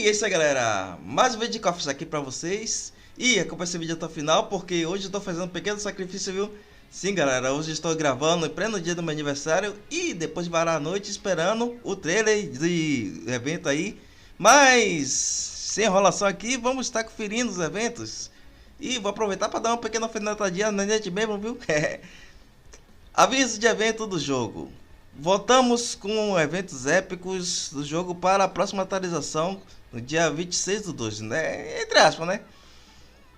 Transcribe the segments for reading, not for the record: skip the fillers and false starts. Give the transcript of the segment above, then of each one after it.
E é isso aí, galera, mais um vídeo de cofres aqui pra vocês. E acompanha esse vídeo até o final, porque hoje eu tô fazendo um pequeno sacrifício, viu? Sim, galera, hoje eu estou gravando em pleno dia do meu aniversário e depois de varar a noite esperando o trailer de evento aí. Mas, sem enrolação aqui, vamos estar conferindo os eventos. E vou aproveitar para dar uma pequena alfinetadinha na net mesmo, viu? Aviso de evento do jogo. Voltamos com eventos épicos do jogo para a próxima atualização no dia 26/2, né? Entre aspas, né?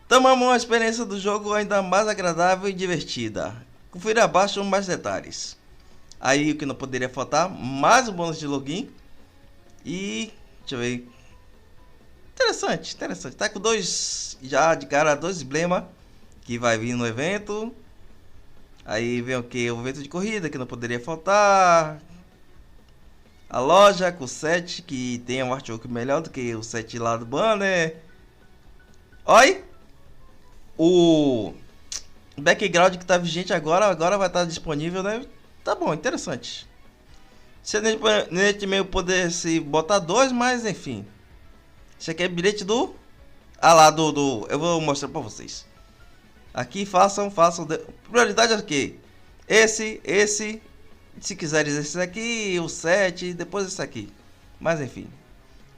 Tomamos uma experiência do jogo ainda mais agradável e divertida. Confira abaixo mais detalhes. Aí o que não poderia faltar, mais um bônus de login. E deixa eu ver. Interessante, interessante. Tá com dois, já de cara, dois emblemas que vai vir no evento. Aí vem o que? O evento de corrida que não poderia faltar. A loja com o set que tem um artwork melhor do que o set lá do banner. Oi! O background que tá vigente agora vai estar disponível, né? Tá bom, interessante. Se nesse meio poder se botar dois, mas enfim. Isso aqui é bilhete do... Ah lá, eu vou mostrar pra vocês. Aqui façam. Prioridade é o quê? Esse. Se quiseres esse aqui, o 7, depois esse aqui. Mas enfim.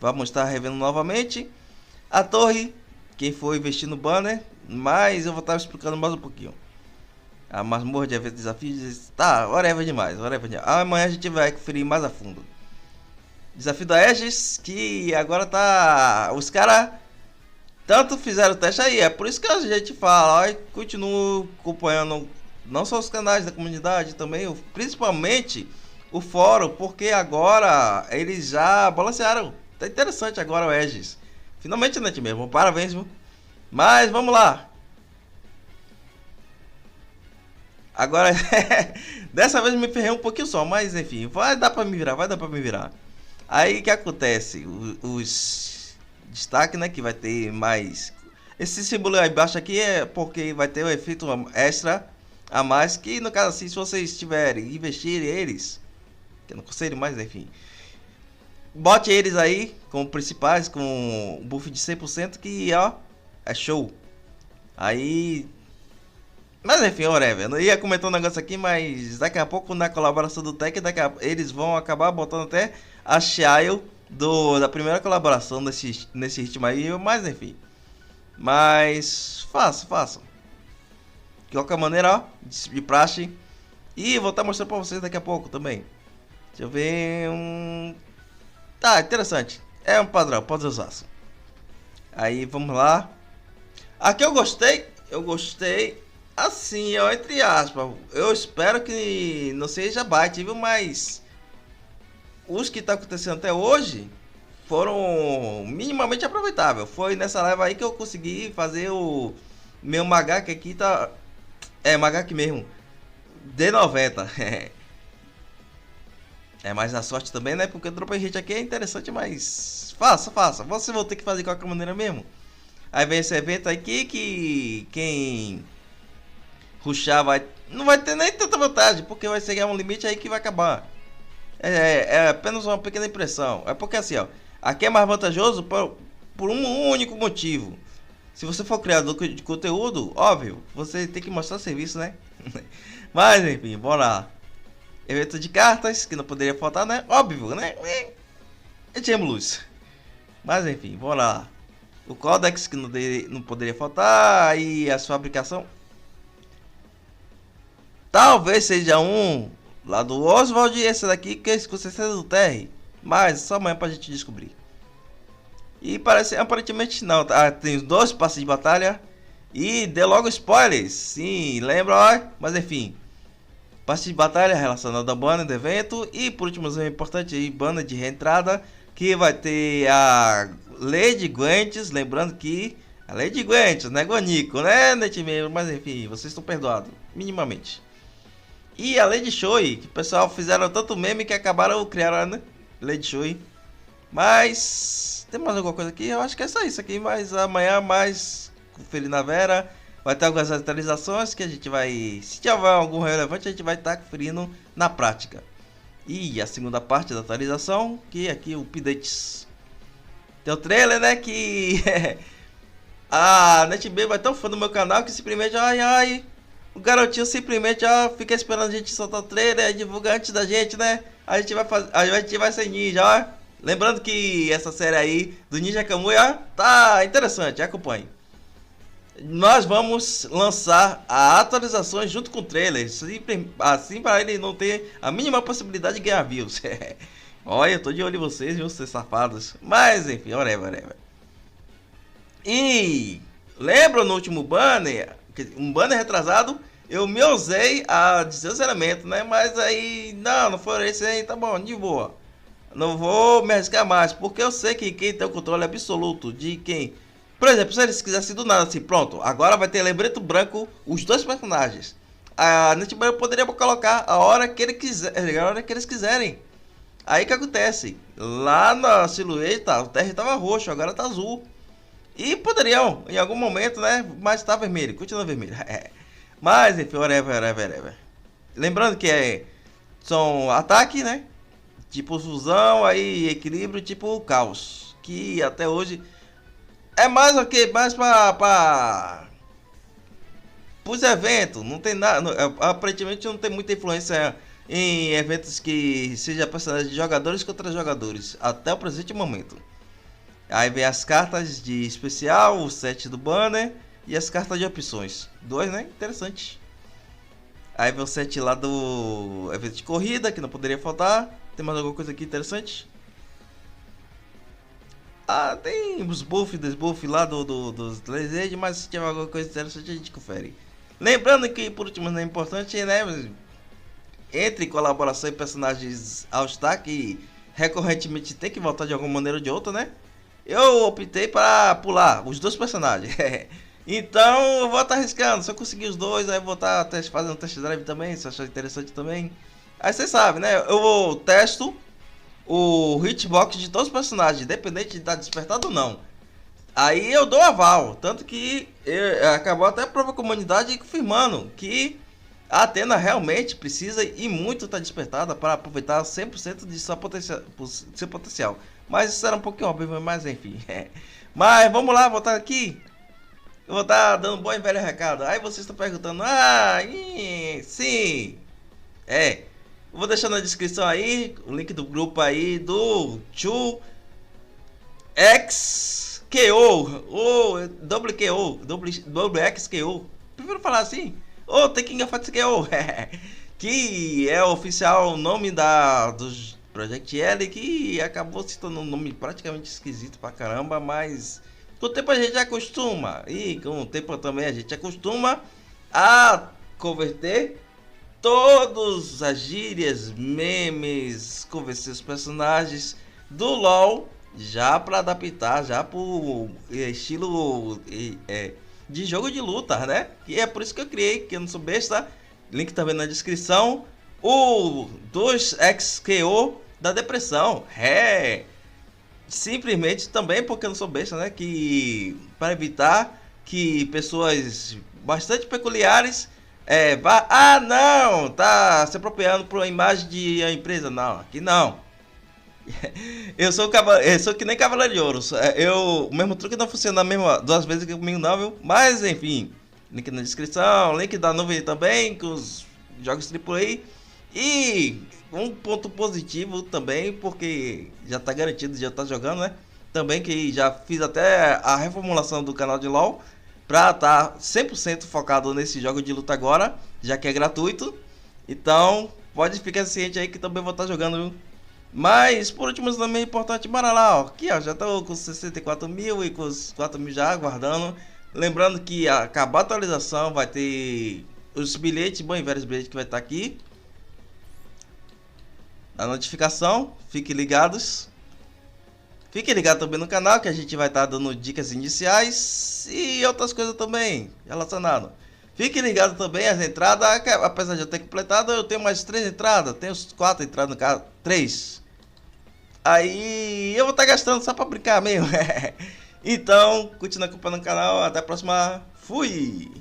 Vamos estar revendo novamente. A torre, quem for investir no banner. Mas eu vou estar explicando mais um pouquinho. A masmorra de evento desafios. Tá, whatever demais. Amanhã a gente vai conferir mais a fundo. Desafio da Aegis, que agora tá... Os caras... Tanto fizeram o teste aí, é por isso que a gente fala, ó, continuo acompanhando não só os canais da comunidade, também, principalmente o fórum, porque agora eles já balancearam. Tá interessante agora o Aegis. Finalmente, né, mesmo? Parabéns, viu? Mas vamos lá. Agora, dessa vez me ferrei um pouquinho só, mas enfim, vai dar pra me virar. Aí o que acontece? Os destaque, né, que vai ter mais. Esse símbolo aí embaixo aqui é porque vai ter um efeito extra a mais, que no caso assim, se vocês tiverem investirem eles, que eu não consigo mais, enfim, bote eles aí como principais com buff de 100%, que ó, é show. Aí, mas enfim, whatever, eu não ia comentar um negócio aqui, mas daqui a pouco na colaboração do Tech, eles vão acabar botando até a Shile da primeira colaboração nesse ritmo aí, mas enfim. Mas façam. De qualquer maneira, ó, de praxe. E vou estar mostrando pra vocês daqui a pouco também. Deixa eu ver Tá, interessante. É um padrão, pode usar. Aí, vamos lá. Aqui eu gostei. Assim, ó, entre aspas. Eu espero que não seja bait, viu? Mas... os que tá acontecendo até hoje foram minimamente aproveitáveis. Foi nessa leva aí que eu consegui fazer o meu Magak aqui, tá... É, Magak mesmo. D90. É mais na sorte também, né? Porque o Drop Hit aqui é interessante, mas... Faça. Vocês vão ter que fazer de qualquer maneira mesmo. Aí vem esse evento aqui que... quem rushar não vai ter nem tanta vantagem, porque vai chegar um limite aí que vai acabar. É apenas uma pequena impressão. É porque assim, ó, aqui é mais vantajoso por um único motivo. Se você for criador de conteúdo, óbvio, você tem que mostrar serviço, né? Mas enfim, bora lá. Evento de cartas, que não poderia faltar, né? Óbvio, né? É Gemlus. Mas enfim, bora lá. O Codex, que não poderia faltar. E a fabricação. Talvez seja um... lá do Oswald, e esse daqui que é com certeza do Terry. Mas só amanhã pra gente descobrir. E parece, aparentemente não, tá? Tem dois passes de batalha. E deu logo spoilers. Sim, lembra, ó. Mas enfim. Passe de batalha relacionado à banner do evento. E por último, é importante aí, banner de reentrada. Que vai ter a Lady Gwent. Lembrando que a Lady Gwent, não é Guanico, né, Netmembro? Mas enfim, vocês estão perdoados, minimamente. E a Lady Shoei, que o pessoal fizeram tanto meme que acabaram criando, né? Lady Shoei. Mas tem mais alguma coisa aqui? Eu acho que é só isso aqui. Mas amanhã mais conferir na Vera. Vai ter algumas atualizações que a gente vai... se tiver algum relevante, a gente vai estar conferindo na prática. E a segunda parte da atualização, que é aqui o updates. Tem o trailer, né, que a NetB vai tão fã do meu canal que simplesmente, ai, o garotinho simplesmente já fica esperando a gente soltar o trailer, divulgar antes da gente, né? A gente vai ser ninja, ó. Lembrando que essa série aí do Ninja Kamui, ó, tá interessante, acompanhe. Nós vamos lançar as atualizações junto com o trailer, assim para ele não ter a mínima possibilidade de ganhar views. Olha, eu tô de olho em vocês, viu, seus safados. Mas enfim, whatever. E lembra no último banner, um banner retrasado, eu me ousei a dizer os elementos, né? Mas aí, não foi esse aí, tá bom, de boa. Não vou me arriscar mais, porque eu sei que quem tem o controle absoluto de quem... Por exemplo, se eles quisessem do nada assim, pronto, agora vai ter lembrete branco, os dois personagens. A NetBank poderia colocar a hora que eles quiserem. Aí que acontece? Lá na silhueta, o TR tava roxo, agora tá azul. E poderiam, em algum momento, né? Mas tá vermelho, continua vermelho. Mas enfim, whatever. Lembrando que são ataque, né? Tipo fusão, aí equilíbrio, tipo caos. Que até hoje é mais o que? Mais pra os eventos. Não tem nada. Aparentemente não tem muita influência em eventos que seja personagem de jogadores contra jogadores. Até o presente momento. Aí vem as cartas de especial, o set do banner e as cartas de opções. Dois, né? Interessante. Aí vem o set lá do evento de corrida, que não poderia faltar. Tem mais alguma coisa aqui interessante? Ah, tem os buff e desbuff lá dos Lazy, mas se tiver alguma coisa interessante a gente confere. Lembrando que, por último, não é importante, né? Entre colaboração e personagens All-Star, que recorrentemente tem que voltar de alguma maneira ou de outra, né? Eu optei para pular os dois personagens. Então eu vou estar arriscando. Se eu conseguir os dois, aí eu vou estar fazendo test drive também, se achar interessante também. Aí vocês sabem, né? Eu testo o hitbox de todos os personagens, independente de estar despertado ou não. Aí eu dou aval. Tanto que acabou até a própria comunidade confirmando que a Athena realmente precisa e muito estar despertada para aproveitar 100% de seu potencial. Mas isso era um pouquinho óbvio, mas enfim. Mas vamos lá, voltar aqui. Eu vou estar dando um bom e velho recado. Aí vocês estão perguntando, sim. Eu vou deixar na descrição aí o link do grupo aí do 2XKO ou WXKO. Prefiro falar assim. Ou Taking of XKO. Que é o oficial nome dos Project L, que acabou se tornando um nome praticamente esquisito pra caramba, mas com o tempo a gente acostuma. E com o tempo também a gente acostuma a converter todas as gírias, memes, convencer os personagens do LoL já para adaptar já pro estilo de jogo de luta, né? E é por isso que eu criei, que eu não sou besta. Link também na descrição. O 2XKO da depressão. Simplesmente também porque eu não sou besta, né? Que para evitar que pessoas bastante peculiares não, tá se apropriando por uma imagem de a empresa. Não, aqui não. Eu sou que nem Cavaleiro de Ouro. O mesmo truque não funciona duas vezes comigo não, viu? Mas enfim, link na descrição, link da nuvem também, com os jogos AAA. E um ponto positivo também, porque já tá garantido, já tá jogando, né? Também que já fiz até a reformulação do canal de LoL pra tá 100% focado nesse jogo de luta agora, já que é gratuito. Então, pode ficar ciente aí que também vou estar jogando, viu? Mas, por último, também é importante, bora lá, ó. Aqui, ó, já tô com 64 mil e com os 4 mil já aguardando. Lembrando que acabar a atualização vai ter os bilhetes, bom e velhos bilhetes que vai estar aqui. A notificação, fiquem ligados. Fiquem ligados também no canal, que a gente vai estar dando dicas iniciais e outras coisas também relacionadas. Fiquem ligados também as entradas, apesar de eu ter completado, eu tenho mais 3 entradas, tenho 4 entradas no caso, 3. Aí eu vou estar gastando só para brincar mesmo. Então, continue acompanhando o canal, até a próxima, fui!